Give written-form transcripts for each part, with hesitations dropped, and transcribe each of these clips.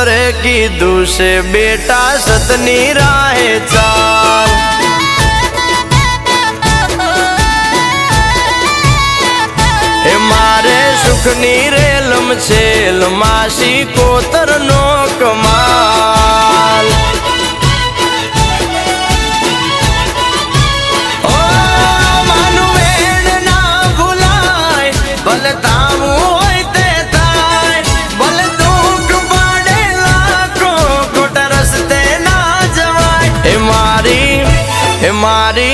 सिकोतरे कीधु से बेटा सतनी राहे चाल। हे मारे सुखनी रेलम छेल मां सिकोतर नो कमाल। ओ मानु वेण ना भुलाय भले तामू होय ते थाय, भले दुख पाडे लाखो खोटा रस्ते ना जवाय। हे मारी हे मारी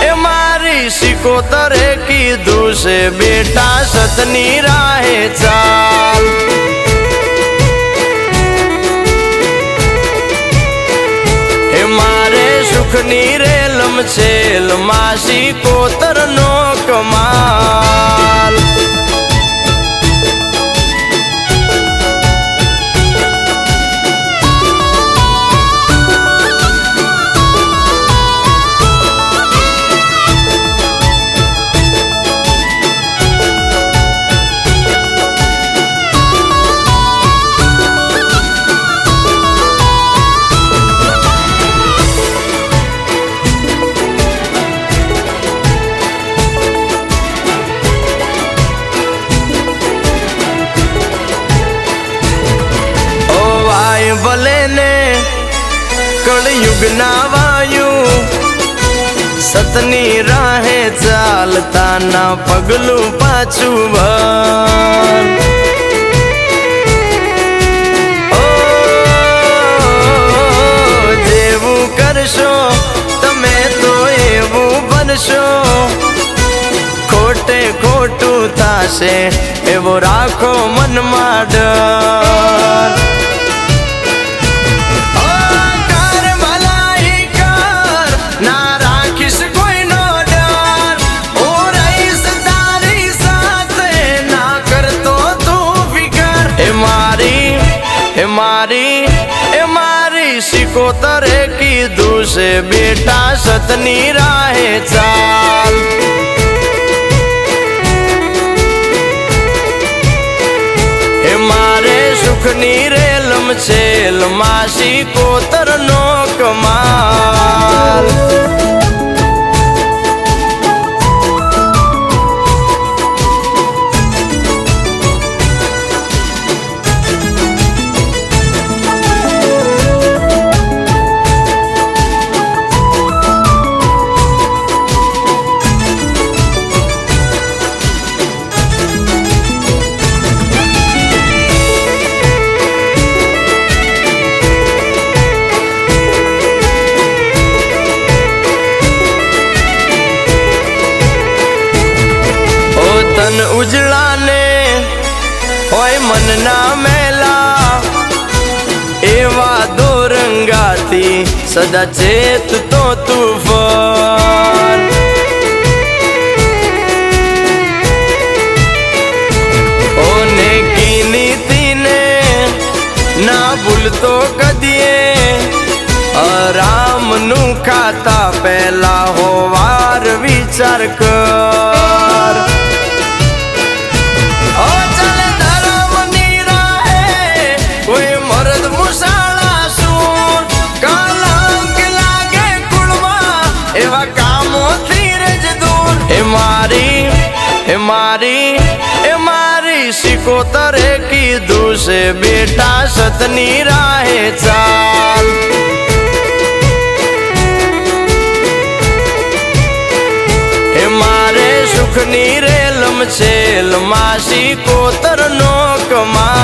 हे मारी सिकोतरे कीधु से बेटा सतनी राहे चाल। हे मारे सुखनी रेलम छेल मां सिकोतर नो कमाल। भले ने कलयुग ना वायु सतनी राहे चालता ना पगलू पाछू भर। ओ जेवू करशो तमे तो एवू बनशो, खोटे खोटू थाशे एवो राखो मन मां डर। हे मारी सिकोतरे कीधु से बेटा सतनी राहे चाल। हे मारे सुखनी रेलम छेल मां सिकोतर नो कमाल। तन उजला ने होय मन ना मेला, एवा दो रंगाती सदा चेत तो तूफान। ओने की नीति ने ना भूलतो कदिए, आराम नु खाता पहला हो वार विचार कर। हे मारी सिकोतरे कीधु से बेटा सतनी राहे चाल। हे मारे सुखनी रेलम छेल मां सिकोतर नो कमाल।